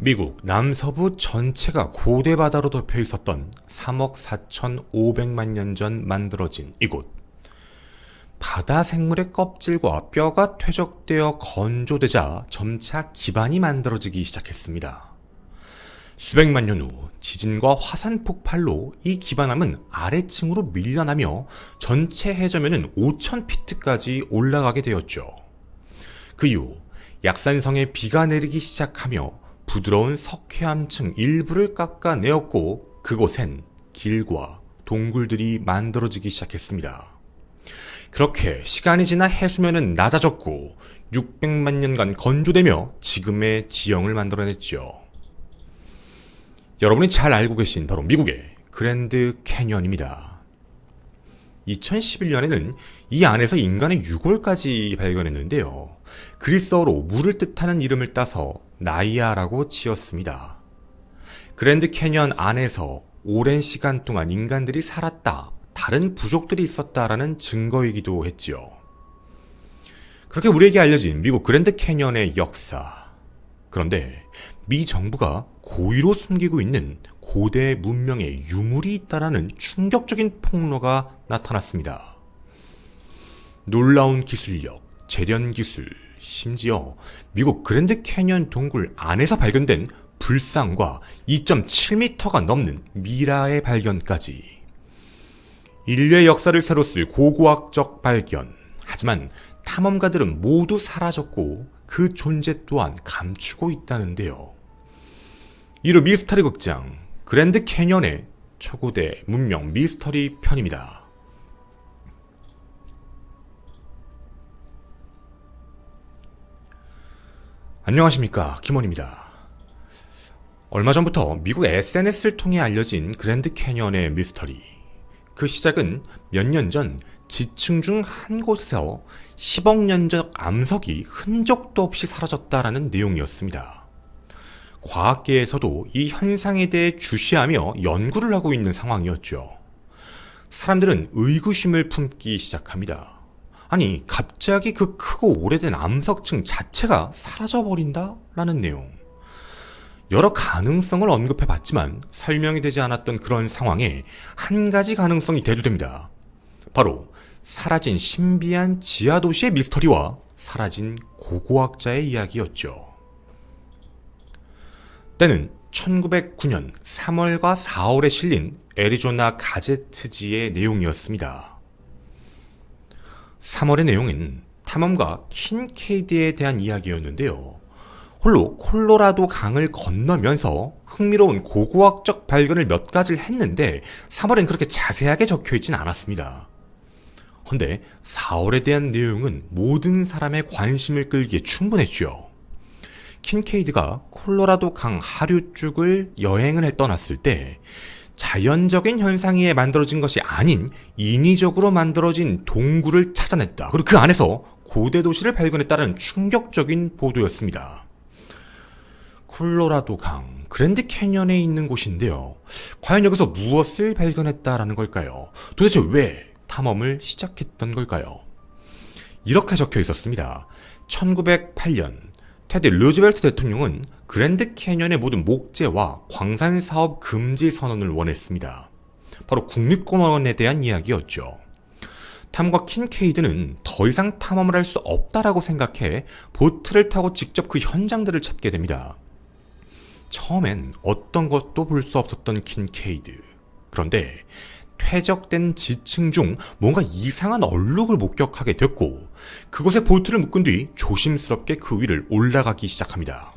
미국 남서부 전체가 고대 바다로 덮여 있었던 3억 4,500만 년 전 만들어진 이곳. 바다 생물의 껍질과 뼈가 퇴적되어 건조되자 점차 기반이 만들어지기 시작했습니다. 수백만 년 후 지진과 화산 폭발로 이 기반함은 아래층으로 밀려나며 전체 해저면은 5,000피트까지 올라가게 되었죠. 그 이후 약산성에 비가 내리기 시작하며 부드러운 석회암층 일부를 깎아내었고 그곳엔 길과 동굴들이 만들어지기 시작했습니다. 그렇게 시간이 지나 해수면은 낮아졌고 600만 년간 건조되며 지금의 지형을 만들어냈죠. 여러분이 잘 알고 계신 바로 미국의 그랜드 캐니언입니다. 2011년에는 이 안에서 인간의 유골까지 발견했는데요. 그리스어로 물을 뜻하는 이름을 따서 나이아라고 지었습니다. 그랜드 캐니언 안에서 오랜 시간 동안 인간들이 살았다, 다른 부족들이 있었다라는 증거이기도 했지요. 그렇게 우리에게 알려진 미국 그랜드 캐니언의 역사. 그런데 미 정부가 고의로 숨기고 있는 고대 문명의 유물이 있다라는 충격적인 폭로가 나타났습니다. 놀라운 기술력, 재련 기술, 심지어 미국 그랜드 캐니언 동굴 안에서 발견된 불상과 2.7m가 넘는 미라의 발견까지. 인류의 역사를 새로 쓸 고고학적 발견. 하지만 탐험가들은 모두 사라졌고 그 존재 또한 감추고 있다는데요. 이로 미스터리 극장 그랜드 캐니언의 초고대 문명 미스터리 편입니다. 안녕하십니까, 김원입니다. 얼마 전부터 미국 SNS를 통해 알려진 그랜드 캐니언의 미스터리. 그 시작은 몇 년 전 지층 중 한 곳에서 10억 년 전 암석이 흔적도 없이 사라졌다라는 내용이었습니다. 과학계에서도 이 현상에 대해 주시하며 연구를 하고 있는 상황이었죠. 사람들은 의구심을 품기 시작합니다. 아니, 갑자기 그 크고 오래된 암석층 자체가 사라져버린다? 라는 내용. 여러 가능성을 언급해봤지만 설명이 되지 않았던 그런 상황에 한 가지 가능성이 대두됩니다. 바로 사라진 신비한 지하도시의 미스터리와 사라진 고고학자의 이야기였죠. 때는 1909년 3월과 4월에 실린 애리조나 가제트지의 내용이었습니다. 3월의 내용은 탐험가 킨케이드에 대한 이야기였는데요. 홀로 콜로라도 강을 건너면서 흥미로운 고고학적 발견을 몇 가지를 했는데 3월엔 그렇게 자세하게 적혀있진 않았습니다. 헌데 4월에 대한 내용은 모든 사람의 관심을 끌기에 충분했죠. 킨케이드가 콜로라도 강 하류 쪽을 여행을 떠났을 때 자연적인 현상에 만들어진 것이 아닌 인위적으로 만들어진 동굴을 찾아냈다. 그리고 그 안에서 고대 도시를 발견했다는 충격적인 보도였습니다. 콜로라도 강, 그랜드 캐니언에 있는 곳인데요. 과연 여기서 무엇을 발견했다라는 걸까요? 도대체 왜 탐험을 시작했던 걸까요? 이렇게 적혀 있었습니다. 1908년 테디 루즈벨트 대통령은 그랜드 캐니언의 모든 목재와 광산 사업 금지 선언을 원했습니다. 바로 국립공원에 대한 이야기였죠. 탐과 킨케이드는 더 이상 탐험을 할 수 없다라고 생각해 보트를 타고 직접 그 현장들을 찾게 됩니다. 처음엔 어떤 것도 볼 수 없었던 킨케이드. 그런데 퇴적된 지층 중 뭔가 이상한 얼룩을 목격하게 됐고 그곳에 보트를 묶은 뒤 조심스럽게 그 위를 올라가기 시작합니다.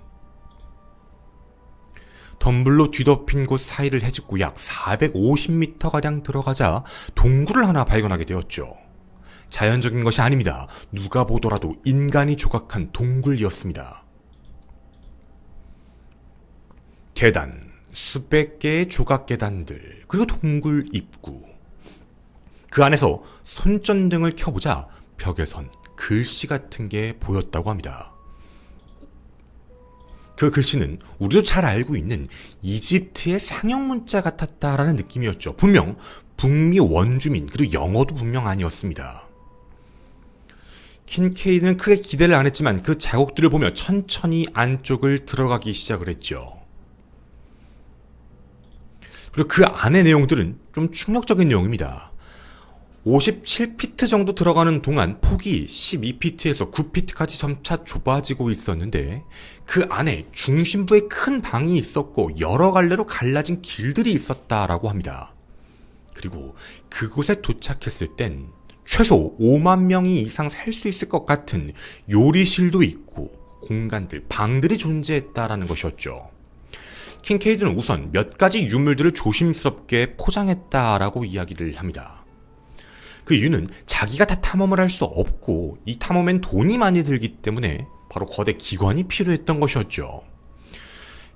덤불로 뒤덮인 곳 사이를 헤집고 약 450m가량 들어가자 동굴을 하나 발견하게 되었죠. 자연적인 것이 아닙니다. 누가 보더라도 인간이 조각한 동굴이었습니다. 계단, 수백 개의 조각 계단들, 그리고 동굴 입구. 그 안에서 손전등을 켜보자 벽에선 글씨 같은 게 보였다고 합니다. 그 글씨는 우리도 잘 알고 있는 이집트의 상형 문자 같았다라는 느낌이었죠. 분명 북미 원주민, 그리고 영어도 분명 아니었습니다. 킨케이드는 크게 기대를 안 했지만 그 자국들을 보며 천천히 안쪽을 들어가기 시작을 했죠. 그리고 그 안의 내용들은 좀 충격적인 내용입니다. 57피트 정도 들어가는 동안 폭이 12피트에서 9피트까지 점차 좁아지고 있었는데 그 안에 중심부에 큰 방이 있었고 여러 갈래로 갈라진 길들이 있었다라고 합니다. 그리고 그곳에 도착했을 땐 최소 5만 명이 이상 살 수 있을 것 같은 요리실도 있고 공간들, 방들이 존재했다라는 것이었죠. 킹케이드는 우선 몇 가지 유물들을 조심스럽게 포장했다라고 이야기를 합니다. 그 이유는 자기가 다 탐험을 할 수 없고 이 탐험엔 돈이 많이 들기 때문에 바로 거대 기관이 필요했던 것이었죠.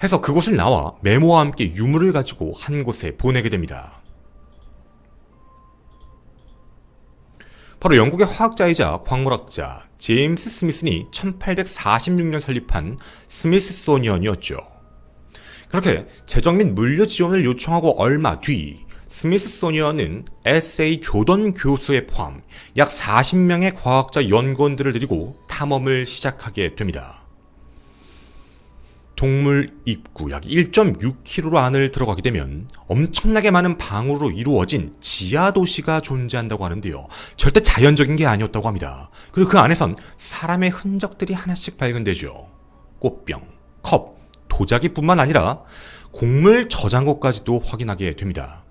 해서 그곳을 나와 메모와 함께 유물을 가지고 한 곳에 보내게 됩니다. 바로 영국의 화학자이자 광물학자 제임스 스미슨이 1846년 설립한 스미스소니언이었죠. 그렇게 재정 및 물류 지원을 요청하고 얼마 뒤 스미스소니언은 S.A. 조던 교수에 포함 약 40명의 과학자 연구원들을 데리고 탐험을 시작하게 됩니다. 동물 입구 약 1.6km 안을 들어가게 되면 엄청나게 많은 방으로 이루어진 지하도시가 존재한다고 하는데요. 절대 자연적인 게 아니었다고 합니다. 그리고 그 안에선 사람의 흔적들이 하나씩 발견되죠. 꽃병, 컵, 도자기뿐만 아니라 곡물 저장고까지도 확인하게 됩니다.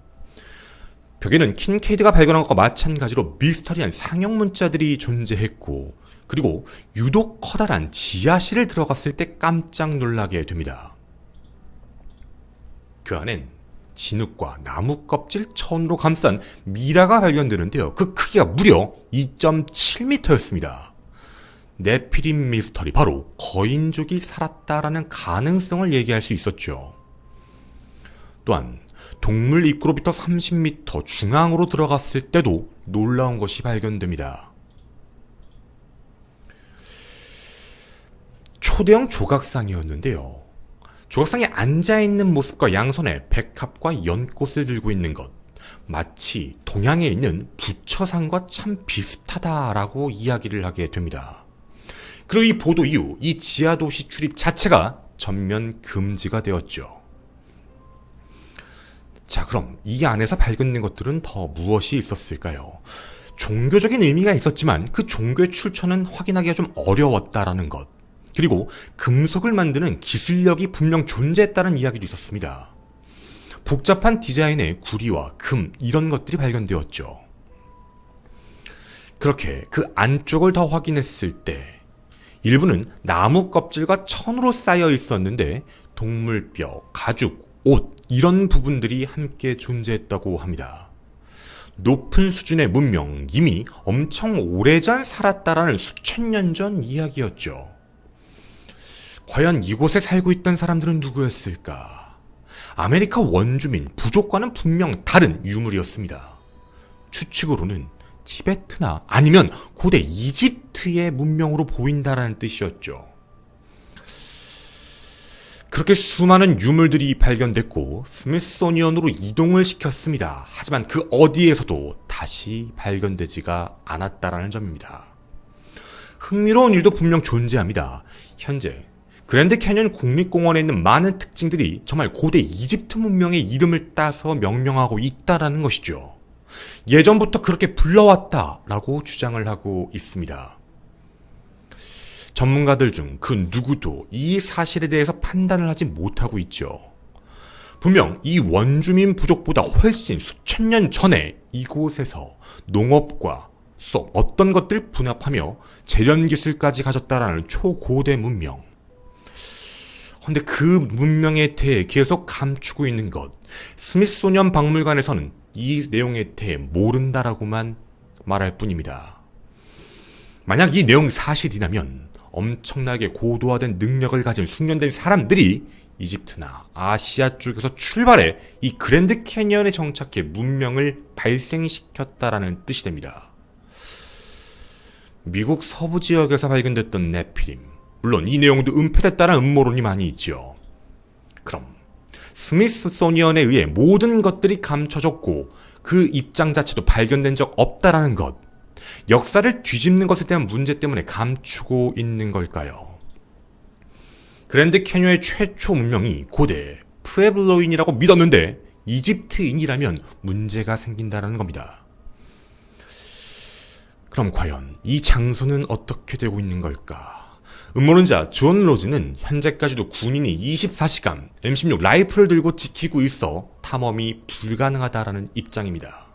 벽에는 킨케이드가 발견한 것과 마찬가지로 미스터리한 상형 문자들이 존재했고 그리고 유독 커다란 지하실을 들어갔을 때 깜짝 놀라게 됩니다. 그 안엔 진흙과 나무 껍질 천으로 감싼 미라가 발견되는데요. 그 크기가 무려 2.7m였습니다. 네피림 미스터리, 바로 거인족이 살았다라는 가능성을 얘기할 수 있었죠. 또한 동물 입구로부터 30m 중앙으로 들어갔을 때도 놀라운 것이 발견됩니다. 초대형 조각상이었는데요. 조각상에 앉아있는 모습과 양손에 백합과 연꽃을 들고 있는 것, 마치 동양에 있는 부처상과 참 비슷하다라고 이야기를 하게 됩니다. 그리고 이 보도 이후 이 지하도시 출입 자체가 전면 금지가 되었죠. 자, 그럼 이 안에서 발견된 것들은 더 무엇이 있었을까요? 종교적인 의미가 있었지만 그 종교의 출처는 확인하기가 좀 어려웠다라는 것. 그리고 금속을 만드는 기술력이 분명 존재했다는 이야기도 있었습니다. 복잡한 디자인의 구리와 금, 이런 것들이 발견되었죠. 그렇게 그 안쪽을 더 확인했을 때 일부는 나무 껍질과 천으로 쌓여 있었는데 동물뼈, 가죽, 옷, 이런 부분들이 함께 존재했다고 합니다. 높은 수준의 문명, 이미 엄청 오래전 살았다라는 수천 년 전 이야기였죠. 과연 이곳에 살고 있던 사람들은 누구였을까? 아메리카 원주민, 부족과는 분명 다른 유물이었습니다. 추측으로는 티베트나 아니면 고대 이집트의 문명으로 보인다라는 뜻이었죠. 그렇게 수많은 유물들이 발견됐고 스미소니언으로 이동을 시켰습니다. 하지만 그 어디에서도 다시 발견되지가 않았다라는 점입니다. 흥미로운 일도 분명 존재합니다. 현재 그랜드 캐년 국립공원에 있는 많은 특징들이 정말 고대 이집트 문명의 이름을 따서 명명하고 있다라는 것이죠. 예전부터 그렇게 불러왔다라고 주장을 하고 있습니다. 전문가들 중 그 누구도 이 사실에 대해서 판단을 하지 못하고 있죠. 분명 이 원주민 부족보다 훨씬 수천 년 전에 이곳에서 농업과 어떤 것들 분합하며 재련기술까지 가졌다라는 초고대 문명. 근데 그 문명에 대해 계속 감추고 있는 것, 스미소니언 박물관에서는 이 내용에 대해 모른다라고만 말할 뿐입니다. 만약 이 내용이 사실이라면 엄청나게 고도화된 능력을 가진 숙련된 사람들이 이집트나 아시아 쪽에서 출발해 이 그랜드 캐니언에 정착해 문명을 발생시켰다라는 뜻이 됩니다. 미국 서부 지역에서 발견됐던 네피림, 물론 이 내용도 은폐됐다는 음모론이 많이 있죠. 그럼 스미소니언에 의해 모든 것들이 감춰졌고 그 입장 자체도 발견된 적 없다라는 것, 역사를 뒤집는 것에 대한 문제 때문에 감추고 있는 걸까요? 그랜드 캐니언의 최초 문명이 고대 푸에블로인이라고 믿었는데 이집트인이라면 문제가 생긴다는 겁니다. 그럼 과연 이 장소는 어떻게 되고 있는 걸까? 음모론자 존 로즈는 현재까지도 군인이 24시간 M16 라이플을 들고 지키고 있어 탐험이 불가능하다라는 입장입니다.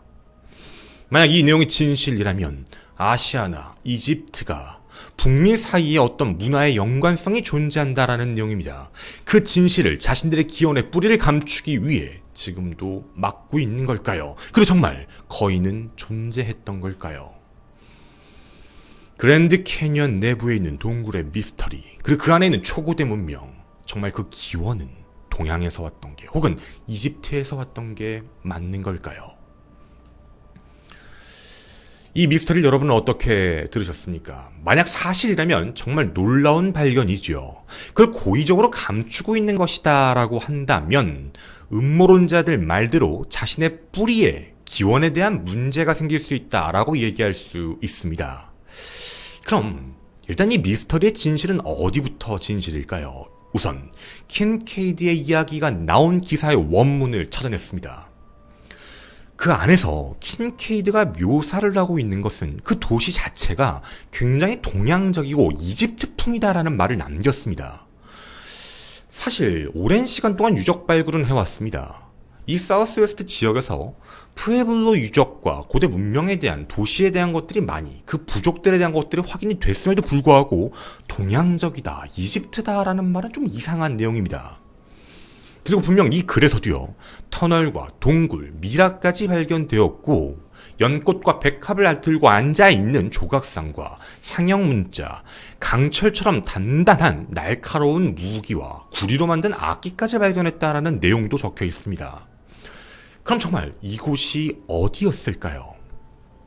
만약 이 내용이 진실이라면 아시아나 이집트가 북미 사이에 어떤 문화의 연관성이 존재한다라는 내용입니다. 그 진실을 자신들의 기원의 뿌리를 감추기 위해 지금도 막고 있는 걸까요? 그리고 정말 거인은 존재했던 걸까요? 그랜드 캐니언 내부에 있는 동굴의 미스터리, 그리고 그 안에 있는 초고대 문명, 정말 그 기원은 동양에서 왔던 게 혹은 이집트에서 왔던 게 맞는 걸까요? 이 미스터리를 여러분은 어떻게 들으셨습니까? 만약 사실이라면 정말 놀라운 발견이죠. 그걸 고의적으로 감추고 있는 것이다 라고 한다면 음모론자들 말대로 자신의 뿌리에 기원에 대한 문제가 생길 수 있다라고 얘기할 수 있습니다. 그럼 일단 이 미스터리의 진실은 어디부터 진실일까요? 우선 킨케이드의 이야기가 나온 기사의 원문을 찾아냈습니다. 그 안에서 킨케이드가 묘사를 하고 있는 것은 그 도시 자체가 굉장히 동양적이고 이집트풍이다라는 말을 남겼습니다. 사실 오랜 시간 동안 유적 발굴은 해왔습니다. 이 사우스웨스트 지역에서 푸에블로 유적과 고대 문명에 대한 도시에 대한 것들이 많이 그 부족들에 대한 것들이 확인이 됐음에도 불구하고 동양적이다, 이집트다라는 말은 좀 이상한 내용입니다. 그리고 분명 이 글에서도요, 터널과 동굴, 미라까지 발견되었고 연꽃과 백합을 들고 앉아있는 조각상과 상형 문자, 강철처럼 단단한 날카로운 무기와 구리로 만든 악기까지 발견했다라는 내용도 적혀 있습니다. 그럼 정말 이곳이 어디였을까요?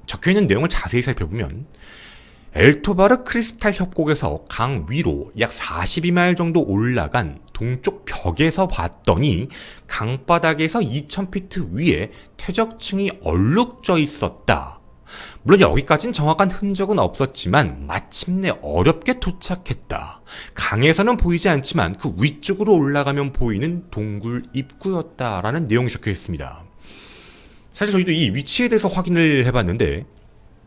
적혀있는 내용을 자세히 살펴보면 엘토바르 크리스탈 협곡에서 강 위로 약 42마일 정도 올라간 동쪽 벽에서 봤더니 강바닥에서 2000피트 위에 퇴적층이 얼룩져 있었다. 물론 여기까지는 정확한 흔적은 없었지만 마침내 어렵게 도착했다. 강에서는 보이지 않지만 그 위쪽으로 올라가면 보이는 동굴 입구였다라는 내용이 적혀 있습니다. 사실 저희도 이 위치에 대해서 확인을 해봤는데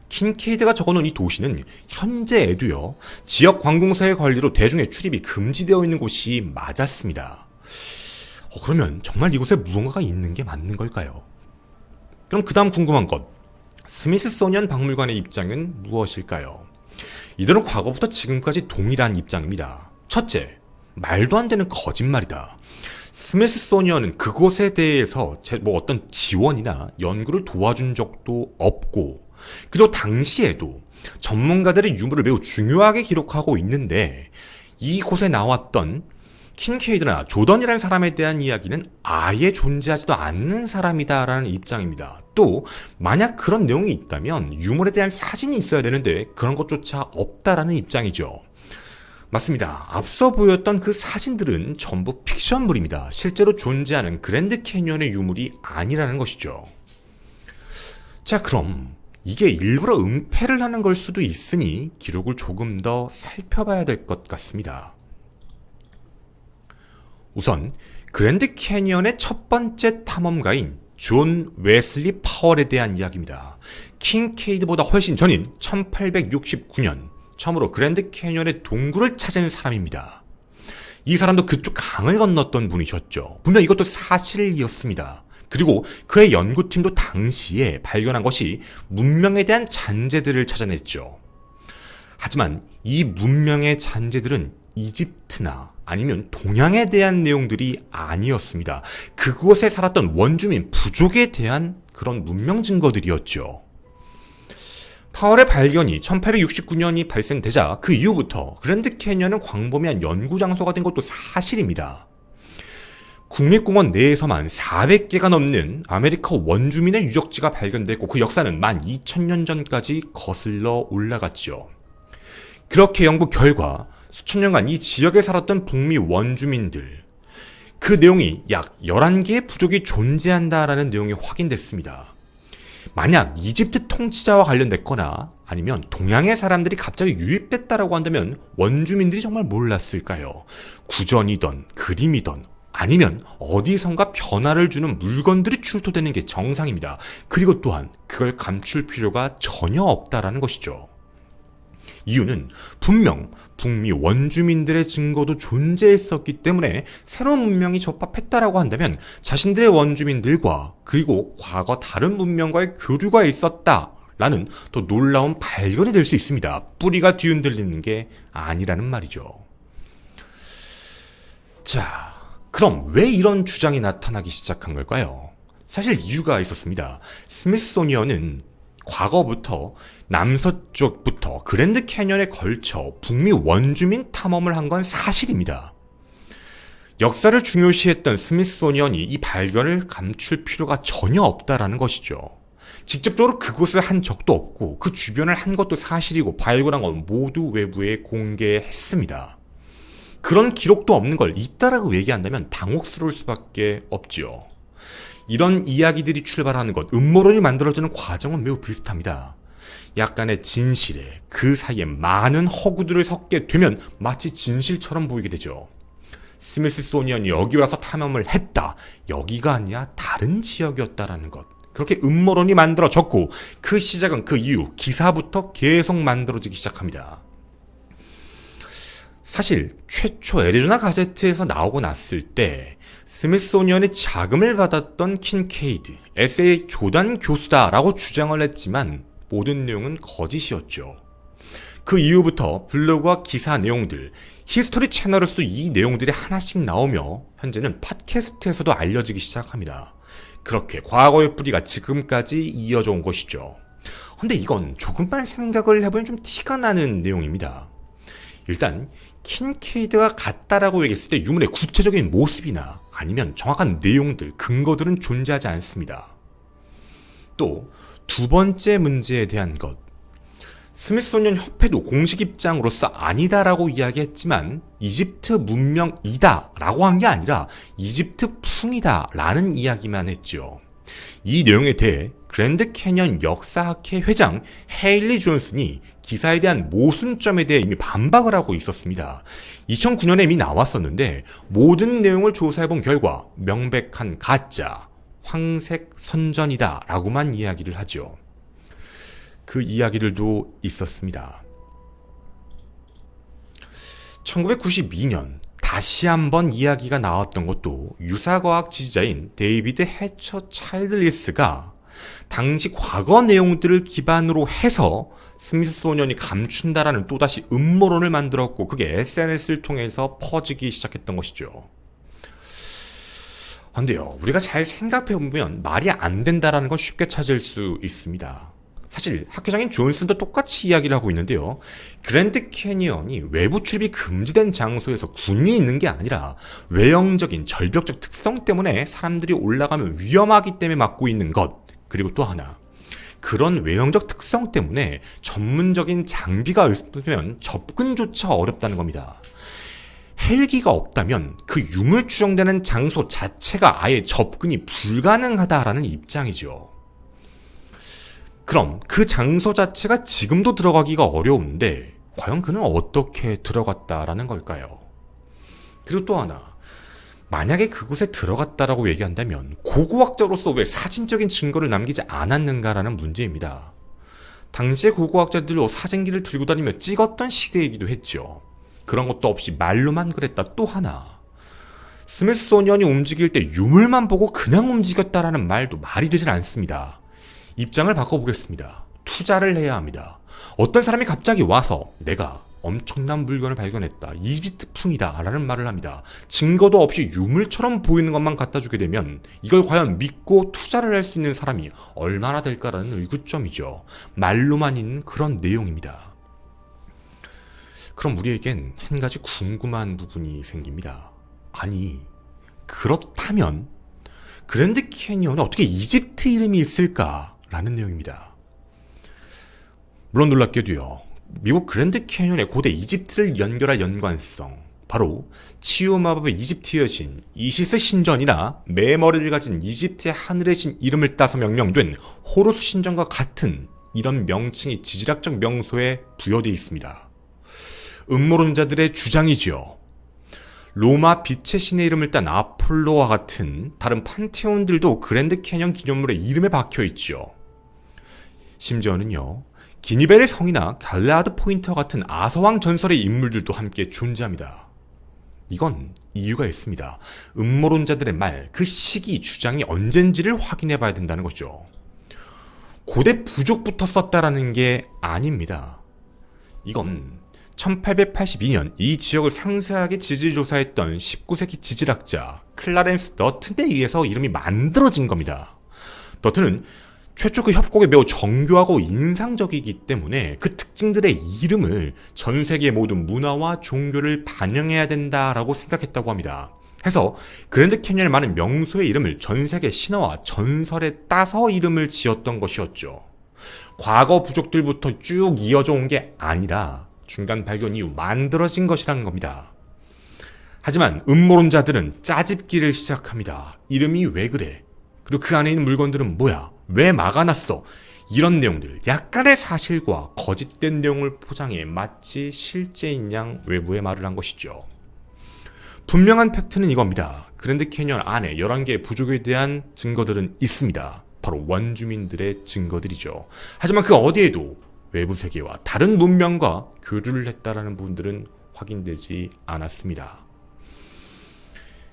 킨케이드가 적어놓은 이 도시는 현재에도요, 지역 관공서의 관리로 대중의 출입이 금지되어 있는 곳이 맞았습니다. 그러면 정말 이곳에 무언가가 있는 게 맞는 걸까요? 그럼 그 다음 궁금한 것, 스미스소니언 박물관의 입장은 무엇일까요? 이들은 과거부터 지금까지 동일한 입장입니다. 첫째, 말도 안 되는 거짓말이다. 스미스소니언은 그곳에 대해서 어떤 지원이나 연구를 도와준 적도 없고, 그리고 당시에도 전문가들의 유물을 매우 중요하게 기록하고 있는데 이곳에 나왔던 킨케이드나 조던이라는 사람에 대한 이야기는 아예 존재하지도 않는 사람이다라는 입장입니다. 또 만약 그런 내용이 있다면 유물에 대한 사진이 있어야 되는데 그런 것조차 없다라는 입장이죠. 맞습니다. 앞서 보였던 그 사진들은 전부 픽션물입니다. 실제로 존재하는 그랜드 캐니언의 유물이 아니라는 것이죠. 자, 그럼 이게 일부러 은폐를 하는 걸 수도 있으니 기록을 조금 더 살펴봐야 될 것 같습니다. 우선 그랜드 캐니언의 첫 번째 탐험가인 존 웨슬리 파월에 대한 이야기입니다. 킨케이드보다 훨씬 전인 1869년 처음으로 그랜드 캐니언의 동굴을 찾은 사람입니다. 이 사람도 그쪽 강을 건넜던 분이셨죠. 분명 이것도 사실이었습니다. 그리고 그의 연구팀도 당시에 발견한 것이 문명에 대한 잔재들을 찾아냈죠. 하지만 이 문명의 잔재들은 이집트나 아니면 동양에 대한 내용들이 아니었습니다. 그곳에 살았던 원주민 부족에 대한 그런 문명 증거들이었죠. 파월의 발견이 1869년이 발생되자 그 이후부터 그랜드 캐니언은 광범위한 연구 장소가 된 것도 사실입니다. 국립공원 내에서만 400개가 넘는 아메리카 원주민의 유적지가 발견됐고 그 역사는 12,000년 전까지 거슬러 올라갔죠. 그렇게 연구 결과 수천 년간 이 지역에 살았던 북미 원주민들, 그 내용이 약 11개의 부족이 존재한다라는 내용이 확인됐습니다. 만약 이집트 통치자와 관련됐거나 아니면 동양의 사람들이 갑자기 유입됐다라고 한다면 원주민들이 정말 몰랐을까요? 구전이던 그림이던 아니면 어디선가 변화를 주는 물건들이 출토되는 게 정상입니다. 그리고 또한 그걸 감출 필요가 전혀 없다라는 것이죠. 이유는 분명 북미 원주민들의 증거도 존재했었기 때문에 새로운 문명이 접합했다라고 한다면 자신들의 원주민들과 그리고 과거 다른 문명과의 교류가 있었다라는 더 놀라운 발견이 될 수 있습니다. 뿌리가 뒤흔들리는 게 아니라는 말이죠. 자, 그럼 왜 이런 주장이 나타나기 시작한 걸까요? 사실 이유가 있었습니다. 스미소니언은 과거부터 남서쪽부터 그랜드 캐년에 걸쳐 북미 원주민 탐험을 한 건 사실입니다. 역사를 중요시했던 스미소니언이 이 발견을 감출 필요가 전혀 없다라는 것이죠. 직접적으로 그곳을 한 적도 없고 그 주변을 한 것도 사실이고 발견한 건 모두 외부에 공개했습니다. 그런 기록도 없는 걸 있다라고 얘기한다면 당혹스러울 수밖에 없지요. 이런 이야기들이 출발하는 것, 음모론이 만들어지는 과정은 매우 비슷합니다. 약간의 진실에 그 사이에 많은 허구들을 섞게 되면 마치 진실처럼 보이게 되죠. 스미소니언이 여기 와서 탐험을 했다. 여기가 아니라 다른 지역이었다라는 것. 그렇게 음모론이 만들어졌고 그 시작은 그 이후 기사부터 계속 만들어지기 시작합니다. 사실 최초 애리조나 가제트에서 나오고 났을 때 스미소니언의 자금을 받았던 킨케이드, SA 조단 교수다라고 주장을 했지만 모든 내용은 거짓이었죠. 그 이후부터 블로그와 기사 내용들, 히스토리 채널에서도 이 내용들이 하나씩 나오며 현재는 팟캐스트에서도 알려지기 시작합니다. 그렇게 과거의 뿌리가 지금까지 이어져 온 것이죠. 근데 이건 조금만 생각을 해보면 좀 티가 나는 내용입니다. 일단 킨케이드가 같다라고 얘기했을 때 유물의 구체적인 모습이나 아니면 정확한 내용들, 근거들은 존재하지 않습니다. 또 두 번째 문제에 대한 것, 스미소니언 협회도 공식 입장으로서 아니다라고 이야기했지만 이집트 문명이다 라고 한 게 아니라 이집트 풍이다 라는 이야기만 했죠. 이 내용에 대해 그랜드 캐년 역사학회 회장 헤일리 존슨이 기사에 대한 모순점에 대해 이미 반박을 하고 있었습니다. 2009년에 이미 나왔었는데 모든 내용을 조사해본 결과 명백한 가짜, 황색 선전이다 라고만 이야기를 하죠. 그 이야기들도 있었습니다. 1992년 다시 한번 이야기가 나왔던 것도 유사과학 지지자인 데이비드 해처 차일드리스가 당시 과거 내용들을 기반으로 해서 스미소니언이 감춘다라는 또다시 음모론을 만들었고 그게 SNS를 통해서 퍼지기 시작했던 것이죠. 근데요, 우리가 잘 생각해보면 말이 안 된다라는 건 쉽게 찾을 수 있습니다. 사실 학회장인 존슨도 똑같이 이야기를 하고 있는데요. 그랜드 캐니언이 외부 출입이 금지된 장소에서 군이 있는 게 아니라 외형적인 절벽적 특성 때문에 사람들이 올라가면 위험하기 때문에 막고 있는 것. 그리고 또 하나, 그런 외형적 특성 때문에 전문적인 장비가 없으면 접근조차 어렵다는 겁니다. 헬기가 없다면 그 유물 추정되는 장소 자체가 아예 접근이 불가능하다라는 입장이죠. 그럼 그 장소 자체가 지금도 들어가기가 어려운데 과연 그는 어떻게 들어갔다라는 걸까요? 그리고 또 하나, 만약에 그곳에 들어갔다라고 얘기한다면 고고학자로서 왜 사진적인 증거를 남기지 않았는가라는 문제입니다. 당시의 고고학자들로 사진기를 들고 다니며 찍었던 시대이기도 했죠. 그런 것도 없이 말로만 그랬다. 또 하나, 스미소니언이 움직일 때 유물만 보고 그냥 움직였다라는 말도 말이 되질 않습니다. 입장을 바꿔보겠습니다. 투자를 해야 합니다. 어떤 사람이 갑자기 와서 내가 엄청난 물건을 발견했다, 이집트풍이다 라는 말을 합니다. 증거도 없이 유물처럼 보이는 것만 갖다 주게 되면 이걸 과연 믿고 투자를 할 수 있는 사람이 얼마나 될까라는 의구점이죠. 말로만 있는 그런 내용입니다. 그럼 우리에겐 한 가지 궁금한 부분이 생깁니다. 아니, 그렇다면 그랜드 캐니언에 어떻게 이집트 이름이 있을까라는 내용입니다. 물론 놀랍게도요, 미국 그랜드 캐니언의 고대 이집트를 연결할 연관성, 바로 치유 마법의 이집트 여신 이시스 신전이나 매머리를 가진 이집트의 하늘의 신 이름을 따서 명명된 호루스 신전과 같은 이런 명칭이 지질학적 명소에 부여되어 있습니다. 음모론자들의 주장이지요. 로마 빛의 신의 이름을 딴 아폴로와 같은 다른 판테온들도 그랜드 캐년 기념물의 이름에 박혀있죠. 심지어는요, 기니베르 성이나 갈라드 포인터 같은 아서왕 전설의 인물들도 함께 존재합니다. 이건 이유가 있습니다. 음모론자들의 말, 그 시기, 주장이 언젠지를 확인해 봐야 된다는 거죠. 고대 부족부터 썼다라는 게 아닙니다. 이건 1882년 이 지역을 상세하게 지질조사했던 19세기 지질학자 클라렌스 너튼에 의해서 이름이 만들어진 겁니다. 너튼은 최초 그 협곡에 매우 정교하고 인상적이기 때문에 그 특징들의 이름을 전 세계의 모든 문화와 종교를 반영해야 된다라고 생각했다고 합니다. 해서 그랜드 캐년의 많은 명소의 이름을 전 세계 신화와 전설에 따서 이름을 지었던 것이었죠. 과거 부족들부터 쭉 이어져 온 게 아니라 중간 발견 이후 만들어진 것이라는 겁니다. 하지만 음모론자들은 짜집기를 시작합니다. 이름이 왜 그래? 그리고 그 안에 있는 물건들은 뭐야? 왜 막아놨어? 이런 내용들, 약간의 사실과 거짓된 내용을 포장해 마치 실제인 양 외부에 말을 한 것이죠. 분명한 팩트는 이겁니다. 그랜드 캐년 안에 11개의 부족에 대한 증거들은 있습니다. 바로 원주민들의 증거들이죠. 하지만 그 어디에도 외부 세계와 다른 문명과 교류를 했다라는 부분들은 확인되지 않았습니다.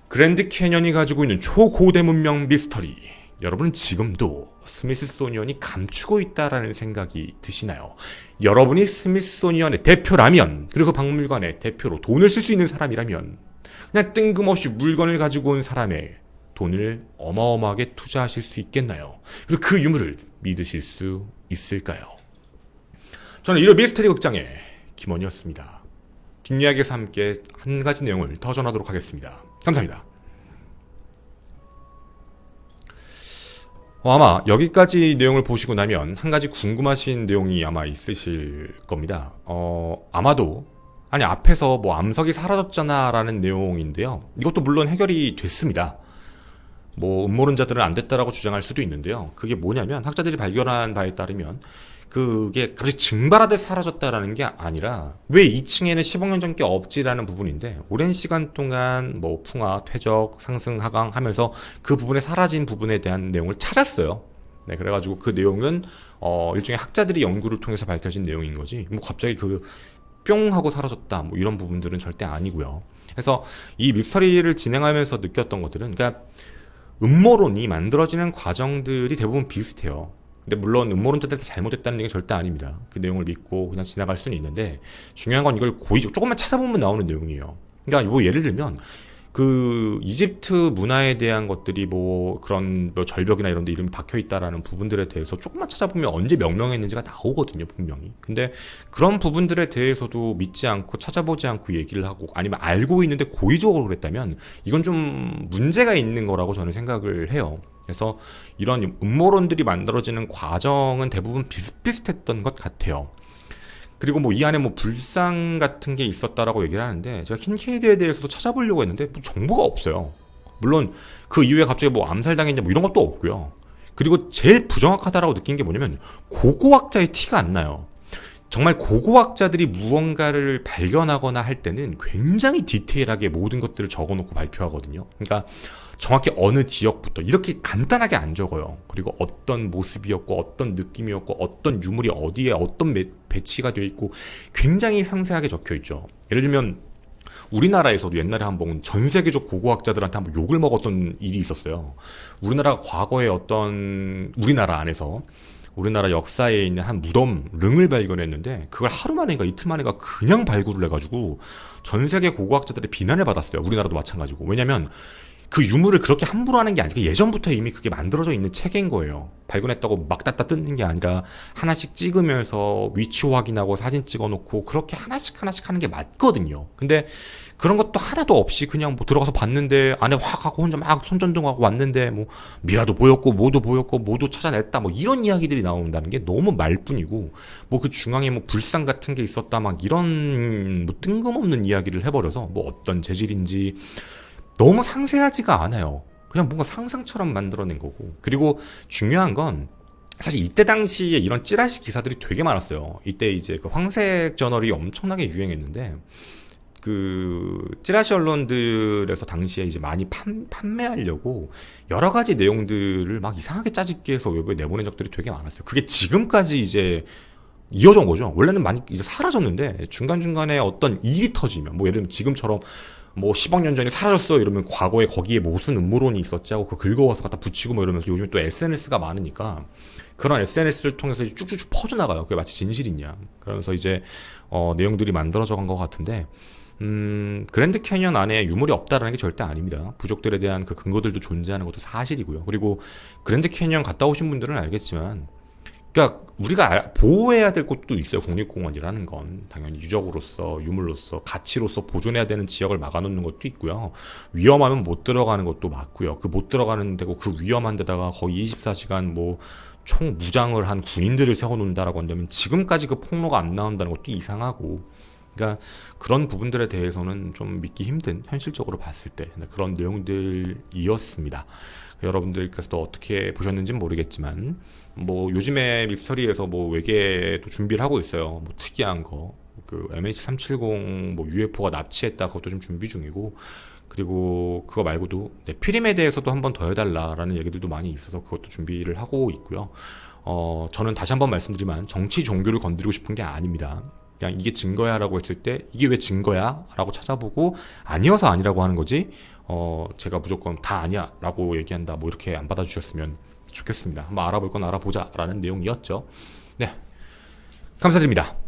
그랜드 캐년이 가지고 있는 초고대 문명 미스터리, 여러분은 지금도 스미스소니언이 감추고 있다라는 생각이 드시나요? 여러분이 스미스소니언의 대표라면, 그리고 그 박물관의 대표로 돈을 쓸 수 있는 사람이라면 그냥 뜬금없이 물건을 가지고 온 사람의 돈을 어마어마하게 투자하실 수 있겠나요? 그리고 그 유물을 믿으실 수 있을까요? 저는 이런 미스터리 극장의 김원이었습니다. 뒷이야기에서 함께 한 가지 내용을 더 전하도록 하겠습니다. 감사합니다. 아마 여기까지 내용을 보시고 나면 한 가지 궁금하신 내용이 아마 있으실 겁니다. 아마도 앞에서 뭐 암석이 사라졌잖아 라는 내용인데요. 이것도 물론 해결이 됐습니다. 뭐 음모론자들은 안 됐다라고 주장할 수도 있는데요. 그게 뭐냐면 학자들이 발견한 바에 따르면 그게 갑자기 증발하듯 사라졌다라는 게 아니라 왜 2층에는 10억 년 전 게 없지라는 부분인데, 오랜 시간 동안 뭐 풍화, 퇴적, 상승, 하강 하면서 그 부분에 사라진 부분에 대한 내용을 찾았어요. 네, 그래가지고 그 내용은 일종의 학자들이 연구를 통해서 밝혀진 내용인 거지, 뭐 갑자기 그 뿅 하고 사라졌다 뭐 이런 부분들은 절대 아니고요. 그래서 이 미스터리를 진행하면서 느꼈던 것들은, 그러니까 음모론이 만들어지는 과정들이 대부분 비슷해요. 근데 물론 음모론자들이 잘못했다는 얘기는 절대 아닙니다. 그 내용을 믿고 그냥 지나갈 수는 있는데, 중요한 건 이걸 고의적 조금만 찾아보면 나오는 내용이에요. 그러니까 뭐 예를 들면 그 이집트 문화에 대한 것들이 뭐 그런 뭐 절벽이나 이런 데 이름이 박혀 있다라는 부분들에 대해서 조금만 찾아보면 언제 명명했는지가 나오거든요, 분명히. 근데 그런 부분들에 대해서도 믿지 않고 찾아보지 않고 얘기를 하고, 아니면 알고 있는데 고의적으로 그랬다면 이건 좀 문제가 있는 거라고 저는 생각을 해요. 그래서 이런 음모론들이 만들어지는 과정은 대부분 비슷비슷했던 것 같아요. 그리고 뭐 이 안에 뭐 불상 같은 게 있었다라고 얘기를 하는데, 제가 킨케이드에 대해서도 찾아보려고 했는데 뭐 정보가 없어요. 물론 그 이후에 갑자기 뭐 암살당했냐 뭐 이런 것도 없고요. 그리고 제일 부정확하다라고 느낀 게 뭐냐면 고고학자의 티가 안 나요. 정말 고고학자들이 무언가를 발견하거나 할 때는 굉장히 디테일하게 모든 것들을 적어놓고 발표하거든요. 그러니까 정확히 어느 지역부터 이렇게 간단하게 안 적어요. 그리고 어떤 모습이었고 어떤 느낌이었고 어떤 유물이 어디에 어떤 배치가 되어 있고 굉장히 상세하게 적혀 있죠. 예를 들면 우리나라에서도 옛날에 한번 전 세계적 고고학자들한테 한번 욕을 먹었던 일이 있었어요. 우리나라가 과거에 어떤 우리나라 안에서 우리나라 역사에 있는 한 무덤 릉을 발견했는데, 그걸 하루 만에가 이틀 만에가 그냥 발굴을 해가지고 전 세계 고고학자들의 비난을 받았어요. 우리나라도 마찬가지고. 왜냐면 그 유물을 그렇게 함부로 하는 게 아니고 예전부터 이미 그게 만들어져 있는 체계인 거예요. 발견했다고 막 닫다 뜯는 게 아니라 하나씩 찍으면서 위치 확인하고 사진 찍어놓고 그렇게 하나씩 하는 게 맞거든요. 근데 그런 것도 하나도 없이 그냥 뭐 들어가서 봤는데 안에 확 하고 혼자 막 손전등하고 왔는데 뭐 미라도 보였고 모두 찾아냈다 뭐 이런 이야기들이 나온다는 게 너무 말뿐이고, 뭐 그 중앙에 뭐 불상 같은 게 있었다 막 이런 뭐 뜬금없는 이야기를 해버려서 뭐 어떤 재질인지 너무 상세하지가 않아요. 그냥 뭔가 상상처럼 만들어낸 거고. 그리고 중요한 건 사실 이때 당시에 이런 찌라시 기사들이 되게 많았어요. 이때 이제 그 황색 저널이 엄청나게 유행했는데, 그 찌라시 언론들에서 당시에 이제 많이 판매하려고 여러 가지 내용들을 막 이상하게 짜집기 해서 외부에 내보낸 적들이 되게 많았어요. 그게 지금까지 이제 이어져 온 거죠. 원래는 많이 이제 사라졌는데 중간중간에 어떤 일이 터지면 뭐 예를 들면 지금처럼 뭐 10억 년 전에 사라졌어 이러면 과거에 거기에 무슨 음모론이 있었지 하고 그 긁어와서 갖다 붙이고 뭐 이러면서 요즘 또 SNS가 많으니까 그런 SNS를 통해서 쭉쭉쭉 퍼져나가요. 그게 마치 진실인 양. 그러면서 이제 내용들이 만들어져 간 것 같은데 그랜드 캐년 안에 유물이 없다라는 게 절대 아닙니다. 부족들에 대한 그 근거들도 존재하는 것도 사실이고요. 그리고 그랜드 캐년 갔다 오신 분들은 알겠지만 그러니까 우리가 보호해야 될 곳도 있어요. 국립공원이라는 건 당연히 유적으로서 유물로서 가치로서 보존해야 되는 지역을 막아놓는 것도 있고요. 위험하면 못 들어가는 것도 맞고요. 그 못 들어가는 데고 그 위험한 데다가 거의 24시간 뭐 총 무장을 한 군인들을 세워놓는다라고 한다면 지금까지 그 폭로가 안 나온다는 것도 이상하고, 그러니까 그런 부분들에 대해서는 좀 믿기 힘든, 현실적으로 봤을 때 그런 내용들이었습니다. 여러분들께서도 어떻게 보셨는지는 모르겠지만 뭐 요즘에 미스터리에서 뭐 외계도 준비를 하고 있어요. 뭐 특이한 거, 그 MH370 뭐 UFO가 납치했다, 그것도 좀 준비 중이고, 그리고 그거 말고도 네피림에 대해서도 한번 더 해달라라는 얘기들도 많이 있어서 그것도 준비를 하고 있고요. 저는 다시 한번 말씀드리지만 정치 종교를 건드리고 싶은 게 아닙니다. 그냥 이게 증거야 라고 했을 때 이게 왜 증거야? 라고 찾아보고 아니어서 아니라고 하는 거지, 제가 무조건 다 아니야 라고 얘기한다 뭐 이렇게 안 받아주셨으면 좋겠습니다. 한번 알아볼 건 알아보자 라는 내용이었죠. 네, 감사드립니다.